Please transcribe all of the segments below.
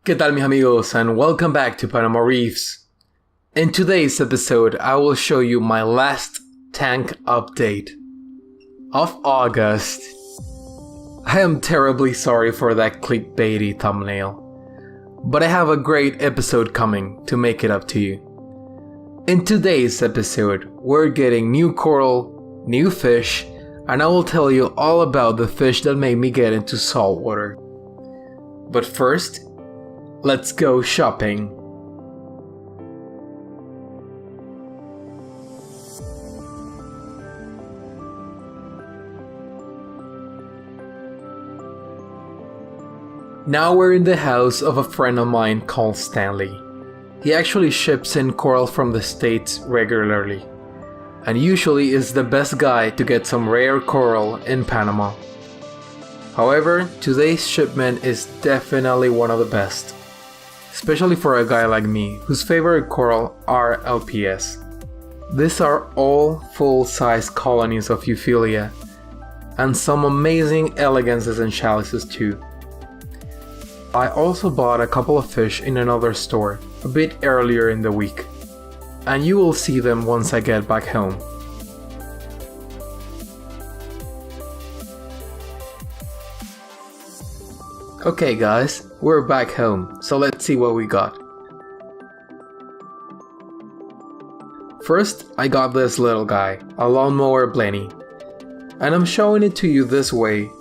¿Qué tal mis amigos and welcome back to Panama Reefs. In today's episode I will show you my last tank update of August. I am terribly sorry for that clickbaity thumbnail, but I have a great episode coming to make it up to you. In today's episode we're getting new coral, new fish, and I will tell you all about the fish that made me get into saltwater. But first, let's go shopping. Now we're in the house of a friend of mine called Stanley. He actually ships in coral from the States regularly, and usually is the best guy to get some rare coral in Panama. However, today's shipment is definitely one of the best, especially for a guy like me whose favorite coral are LPS. These are all full-size colonies of Euphilia, and some amazing elegances and chalices too. I also bought a couple of fish in another store a bit earlier in the week, and you will see them once I get back home. Okay guys, we're back home, so let's see what we got. First, I got this little guy, a lawnmower blenny. And I'm showing it to you this way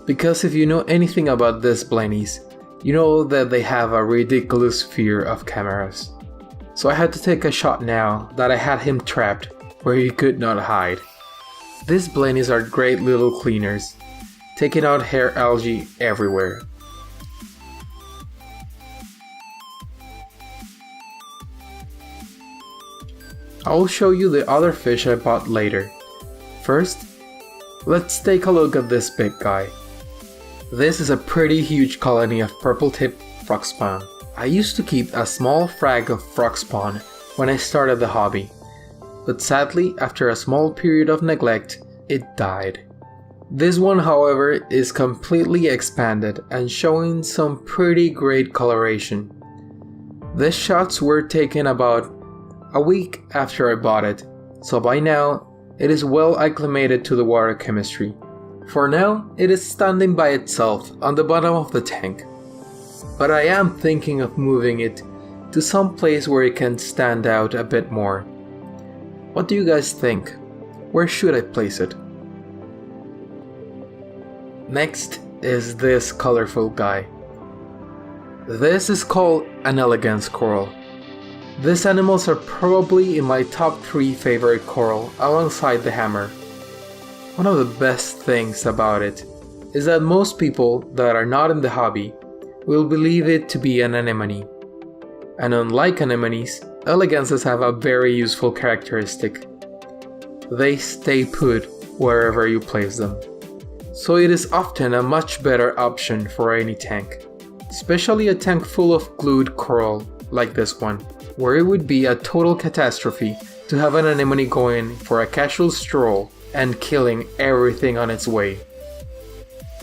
because if you know anything about these blennies, you know that they have a ridiculous fear of cameras. So I had to take a shot now that I had him trapped where he could not hide. These blennies are great little cleaners, taking out hair algae everywhere. I'll show you the other fish I bought later. First, let's take a look at this big guy. This is a pretty huge colony of purple-tipped frog spawn. I used to keep a small frag of frog spawn when I started the hobby, but sadly after a small period of neglect, it died. This one however is completely expanded and showing some pretty great coloration. These shots were taken about a week after I bought it, so by now it is well acclimated to the water chemistry. For now, it is standing by itself on the bottom of the tank, but I am thinking of moving it to some place where it can stand out a bit more. What do you guys think? Where should I place it? Next is this colorful guy. This is called an elegance coral. These animals are probably in my top 3 favorite coral alongside the hammer. One of the best things about it is that most people that are not in the hobby will believe it to be an anemone. And unlike anemones, elegances have a very useful characteristic. They stay put wherever you place them. So it is often a much better option for any tank, especially a tank full of glued coral like this one, where it would be a total catastrophe to have an anemone going for a casual stroll and killing everything on its way.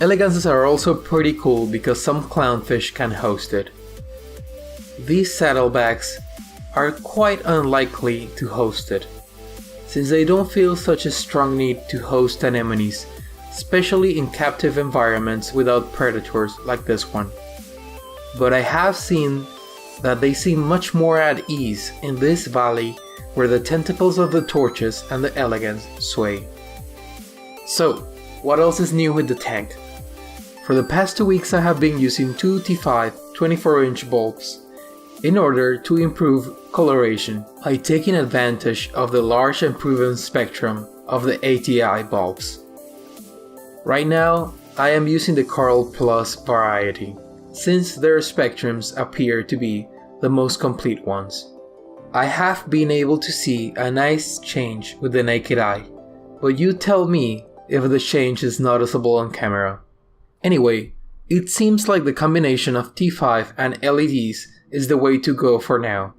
Elegances are also pretty cool because some clownfish can host it. These saddlebacks are quite unlikely to host it, since they don't feel such a strong need to host anemones, especially in captive environments without predators like this one. But I have seen that they seem much more at ease in this valley where the tentacles of the torches and the elegance sway. So, what else is new with the tank? For the past 2 weeks I have been using 2 T5 24-inch bulbs in order to improve coloration by taking advantage of the large and proven spectrum of the ATI bulbs. Right now, I am using the Coral Plus variety, since their spectrums appear to be the most complete ones. I have been able to see a nice change with the naked eye, but you tell me if the change is noticeable on camera. Anyway, it seems like the combination of T5 and LEDs is the way to go for now.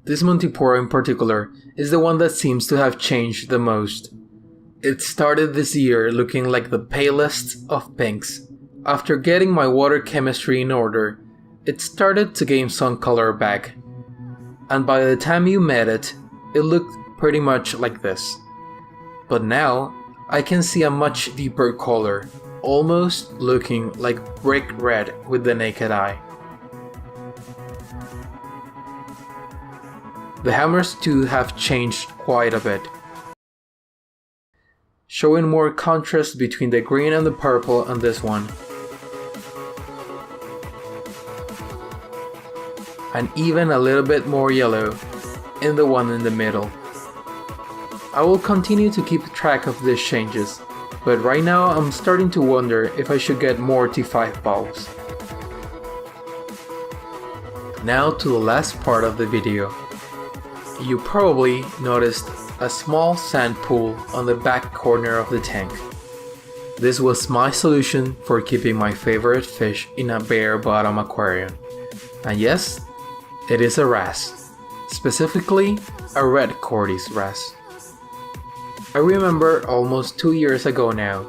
This Montipora in particular is the one that seems to have changed the most. It started this year looking like the palest of pinks. After getting my water chemistry in order it started to gain some color back, and by the time you met it, it looked pretty much like this. But now, I can see a much deeper color, almost looking like brick red with the naked eye. The hammers too have changed quite a bit, showing more contrast between the green and the purple on this one, and even a little bit more yellow in the one in the middle. I will continue to keep track of these changes, but right now I'm starting to wonder if I should get more T5 bulbs. Now to the last part of the video. You probably noticed a small sand pool on the back corner of the tank. This was my solution for keeping my favorite fish in a bare bottom aquarium. And yes, it is a wrasse, specifically a red Cordy's wrasse. I remember almost 2 years ago now,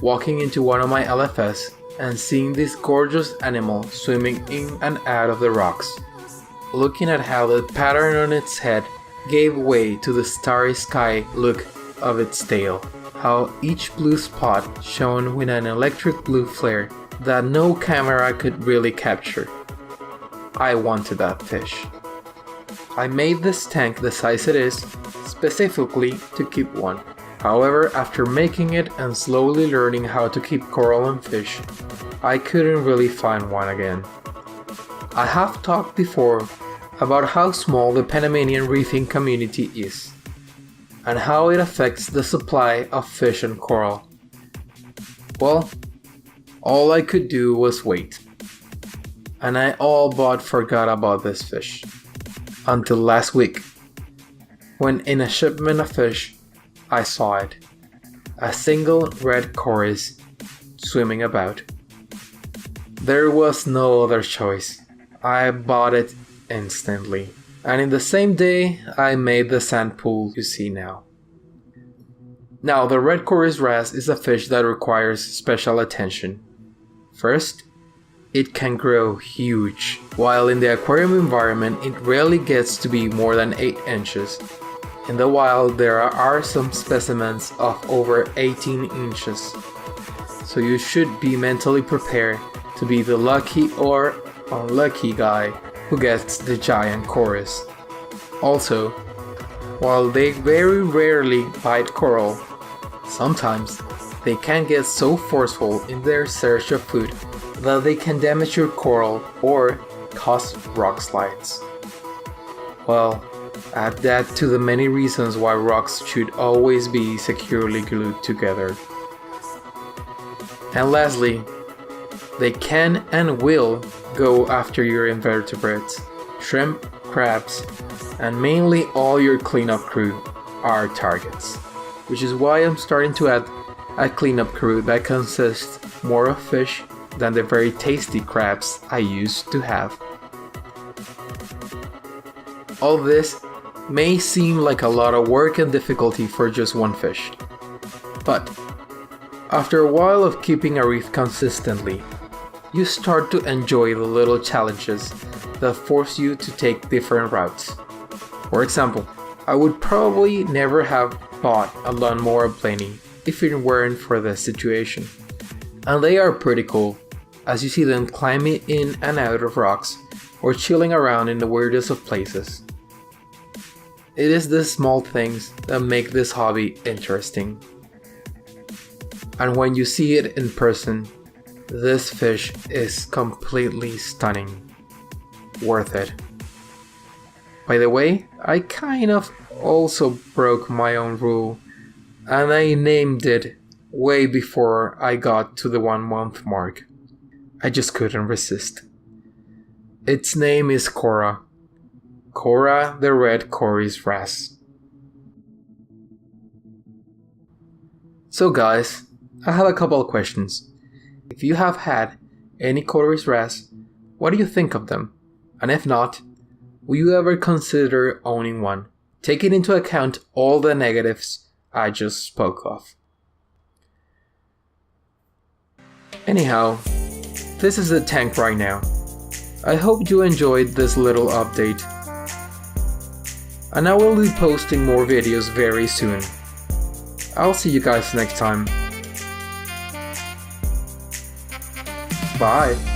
walking into one of my LFS and seeing this gorgeous animal swimming in and out of the rocks, looking at how the pattern on its head gave way to the starry sky look of its tail, how each blue spot shone with an electric blue flare that no camera could really capture. I wanted that fish. I made this tank the size it is specifically to keep one. However, after making it and slowly learning how to keep coral and fish, I couldn't really find one again. I have talked before about how small the Panamanian reefing community is, and how it affects the supply of fish and coral. Well, all I could do was wait, and I all but forgot about this fish, until last week, when in a shipment of fish, I saw it, a single red chorus swimming about. There was no other choice. I bought it instantly, and in the same day I made the sand pool you see now. Now the red chorus wrasse is a fish that requires special attention. First, it can grow huge, while in the aquarium environment it rarely gets to be more than 8 inches. In the wild there are some specimens of over 18 inches, so you should be mentally prepared to be the lucky or unlucky guy who gets the giant chorus. Also, while they very rarely bite coral, sometimes they can get so forceful in their search of food that they can damage your coral or cause rock slides. Well, add that to the many reasons why rocks should always be securely glued together. And lastly, they can and will go after your invertebrates. Shrimp, crabs, and mainly all your cleanup crew are targets, which is why I'm starting to add a cleanup crew that consists more of fish than the very tasty crabs I used to have. All this may seem like a lot of work and difficulty for just one fish, but after a while of keeping a reef consistently, you start to enjoy the little challenges that force you to take different routes. For example, I would probably never have bought a lawnmower Blaney if it weren't for this situation. And they are pretty cool, as you see them climbing in and out of rocks or chilling around in the weirdest of places. It is the small things that make this hobby interesting. And when you see it in person, this fish is completely stunning. Worth it. By the way, I kind of also broke my own rule, and I named it way before I got to the 1 month mark. I just couldn't resist. Its name is Cora. Cora the red chorus wrasse. So guys, I have a couple of questions. If you have had any chorus wrasse, what do you think of them? And if not, will you ever consider owning one, taking into account all the negatives I just spoke of? Anyhow, this is the tank right now. I hope you enjoyed this little update, and I will be posting more videos very soon. I'll see you guys next time. Bye!